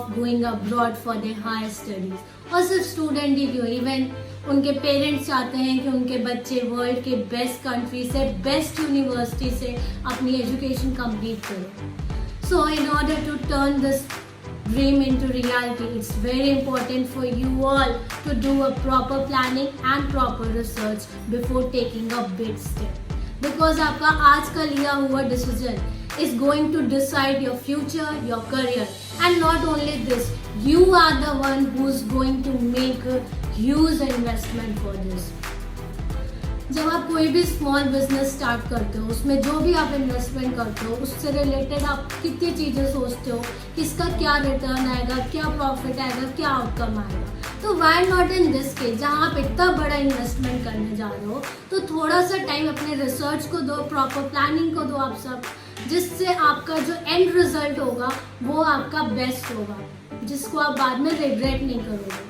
of going abroad for their higher studies. और सिर्फ student ही क्यों, इवन उनके पेरेंट्स चाहते हैं कि उनके बच्चे वर्ल्ड के बेस्ट कंट्री से, बेस्ट यूनिवर्सिटी से अपनी एजुकेशन कंप्लीट करें. So in order to turn this dream into reality, it's very important for you all to do a proper planning and proper research before taking a big step, because आपका आज का लिया हुआ decision is going to decide your future, your career, and not only this, you are the one who's going to make a huge investment for this. जब आप कोई भी small business start करते हो, उसमें जो भी आप इन्वेस्टमेंट करते हो, उससे रिलेटेड आप कितनी चीज़ें सोचते हो कि इसका क्या रिटर्न आएगा, क्या प्रॉफिट आएगा, क्या आउटकम आएगा. तो why not in this case, जहाँ आप इतना बड़ा इन्वेस्टमेंट करने जा रहे हो, तो थोड़ा सा टाइम अपने रिसर्च को दो, प्रॉपर प्लानिंग को दो आप सब, जिससे आपका जो एंड रिजल्ट होगा वो आपका बेस्ट होगा, जिसको आप बाद में रिग्रेट नहीं करोगे.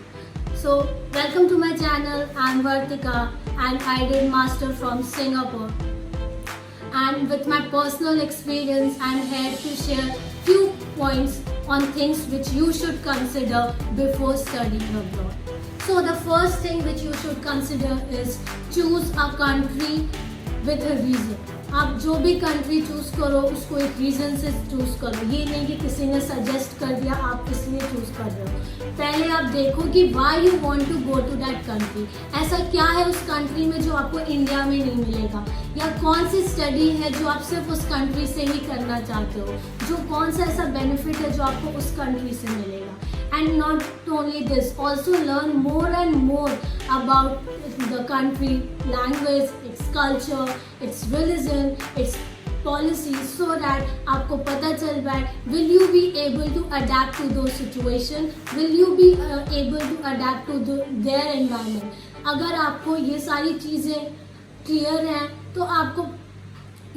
So welcome to my channel. I'm Vartika and I did master from Singapore. And with my personal experience, I'm here to share few points on things which you should consider before studying abroad. So the first thing which you should consider is choose a country with a reason. आप जो भी country choose करो उसको एक reason से choose करो. ये नहीं कि किसी ने सजेस्ट कर दिया आप इसलिए चूज कर रहे हो. पहले आप देखो कि why you want to go to that country. ऐसा क्या है उस कंट्री में जो आपको इंडिया में नहीं मिलेगा, या कौन सी स्टडी है जो आप सिर्फ उस कंट्री से ही करना चाहते हो, जो कौन सा ऐसा बेनिफिट है जो आपको उस कंट्री से मिलेगा. And not only this, also learn more and more about the country, language, its culture, its religion, its policies, so that आपको पता चल पाए will you be able to adapt to those situations, will you be able to adapt to their environment. अगर आपको ये सारी चीज़ें clear हैं तो आपको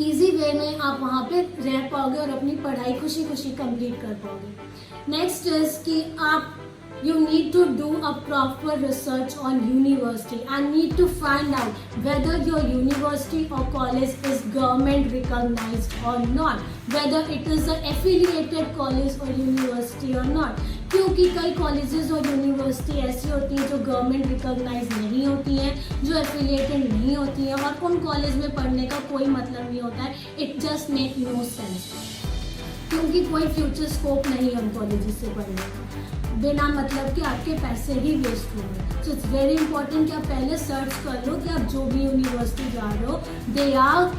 ईजी वे में आप वहाँ पे रह पाओगे और अपनी पढ़ाई खुशी खुशी कंप्लीट कर पाओगे. नेक्स्ट इज कि आप you need to do a proper research on university and need to find out whether your university or college is government recognized or not, whether it is an affiliated college or university or not. क्योंकि कई colleges और university ऐसी होती हैं जो government recognise नहीं होती हैं, जो एफिलिएटेड नहीं होती हैं, और उन कॉलेज में पढ़ने का कोई मतलब नहीं होता है. It just make no sense, क्योंकि कोई फ्यूचर स्कोप नहीं है उन कॉलेजेस से पढ़ने का, बिना मतलब कि आपके पैसे ही वेस्ट हो गए. सो इट्स वेरी इंपॉर्टेंट कि आप पहले सर्च कर लो कि आप जो भी यूनिवर्सिटी जा रहे हो they are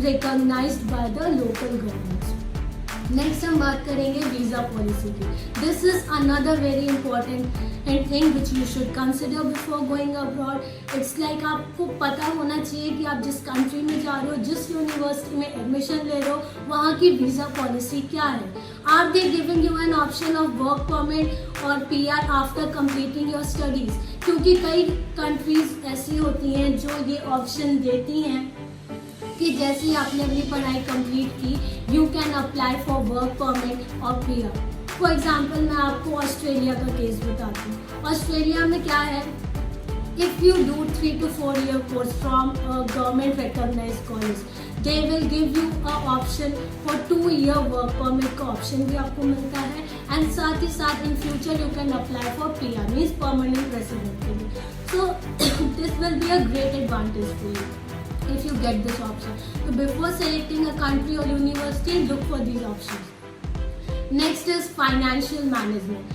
recognized by the local governments. Next हम बात करेंगे वीज़ा पॉलिसी की. This is another very important thing which you should consider before going abroad. It's like आपको पता होना चाहिए कि आप जिस कंट्री में जा रहे हो, जिस यूनिवर्सिटी में एडमिशन ले रहे हो, वहाँ की वीज़ा पॉलिसी क्या है. Are they giving you an option of work permit और PR after completing your studies. क्योंकि कई कंट्रीज ऐसी होती हैं जो ये ऑप्शन देती हैं कि जैसे ही आपने अपनी पढ़ाई कंप्लीट की you can apply for work permit और PR. फॉर एग्जाम्पल मैं आपको ऑस्ट्रेलिया का केस बताती हूँ. ऑस्ट्रेलिया में क्या है, if you do 3 to 4 year course from government recognized college, they will give you a option for 2 year work permit का ऑप्शन भी आपको मिलता है. एंड साथ ही साथ in future you can apply for PR, means permanent resident के लिए. So this will be a great advantage for you if you get this option. So before selecting a country or university, look for these options. Next is financial management.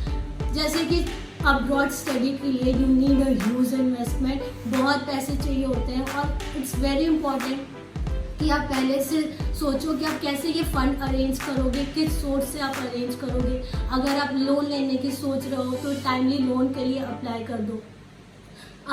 जैसे कि abroad study के लिए you need a huge investment, बहुत पैसे चाहिए होते हैं, और it's very important कि आप पहले से सोचो कि आप कैसे ये फंड अरेंज करोगे, किस सोर्स से आप अरेंज करोगे. अगर आप लोन लेने की सोच रहे हो तो टाइमली लोन के लिए अप्लाई कर दो.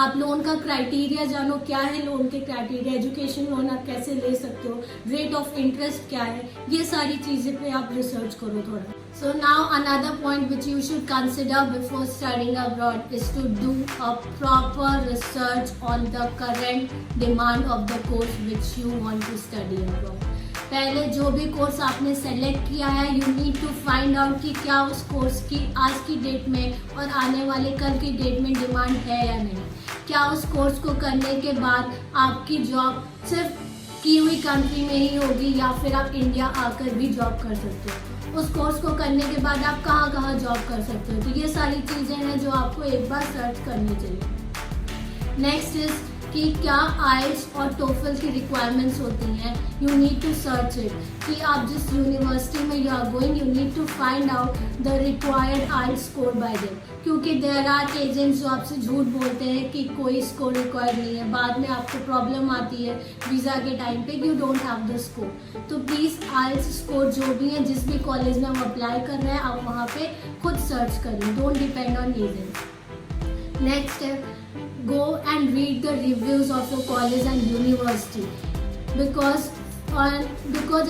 आप लोन का क्राइटेरिया जानो, क्या है लोन के क्राइटेरिया, एजुकेशन लोन आप कैसे ले सकते हो, रेट ऑफ इंटरेस्ट क्या है, ये सारी चीज़ें पे आप रिसर्च करो थोड़ा. So now another point which you should consider before studying abroad is to do a proper research on the current demand of the course which you want to study abroad. पहले जो भी course आपने select किया है you need to find out कि क्या उस course की आज की डेट में और आने वाले कल की डेट में डिमांड है या नहीं. क्या उस कोर्स को करने के बाद आपकी जॉब सिर्फ की हुई कंट्री में ही होगी या फिर आप इंडिया आकर भी जॉब कर सकते हो. उस कोर्स को करने के बाद आप कहाँ कहाँ जॉब कर सकते हो। तो ये सारी चीज़ें हैं जो आपको एक बार सर्च करनी चाहिए। नेक्स्ट इज कि क्या आइल्स और टोफल की रिक्वायरमेंट्स होती हैं। You need to search it कि आप जिस यूनिवर्सिटी में you are going, you need to find out the required IELTS score by them, क्योंकि देयर आर एजेंट्स जो आपसे झूठ बोलते हैं कि कोई स्कोर रिक्वायर्ड नहीं है, बाद में आपको प्रॉब्लम आती है वीज़ा के टाइम पे, you don't have the score. तो प्लीज़ आइल्स स्कोर जो भी है, जिस भी कॉलेज में आप अप्लाई कर रहे हैं, आप वहाँ पे खुद सर्च करिए, don't depend on agents. Next है, go and read the reviews of your college and university because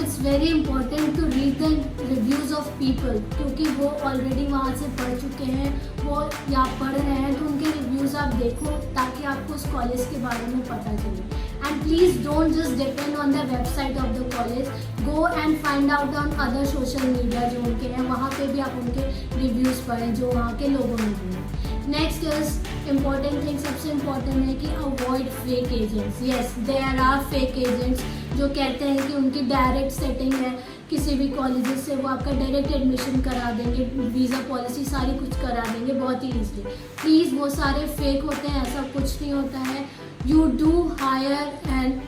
it's very important to read the reviews of people, क्योंकि वो already वहाँ से पढ़ चुके हैं, वो या पढ़ रहे हैं, तो उनके reviews आप देखो ताकि आपको उस कॉलेज के बारे में पता चले। And please don't just depend on the website of the college, go and find out on other social media जो उनके हैं, वहाँ पे भी आप उनके reviews पढ़ें जो वहाँ के लोगों ने दिए। नेक्स्ट इज इम्पॉर्टेंट थिंग, सबसे इम्पॉर्टेंट है कि avoid fake agents. Yes, there are fake agents जो कहते हैं कि उनकी डायरेक्ट सेटिंग है किसी भी कॉलेजेस से, वो आपका डायरेक्ट एडमिशन करा देंगे, वीज़ा पॉलिसी सारी कुछ करा देंगे बहुत ही ईजली। प्लीज़ वो सारे फेक होते हैं, ऐसा कुछ नहीं होता है। You do hire and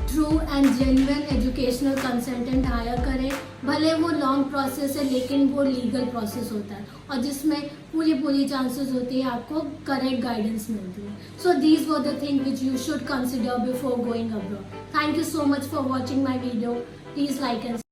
true and genuine educational consultant hire करें, भले वो लॉन्ग प्रोसेस है लेकिन वो लीगल प्रोसेस होता है और जिसमें पूरी चांसेस होती है आपको करेक्ट गाइडेंस मिलती है। So these were the thing which you should consider before going abroad. Thank you so much for watching my video. Please like and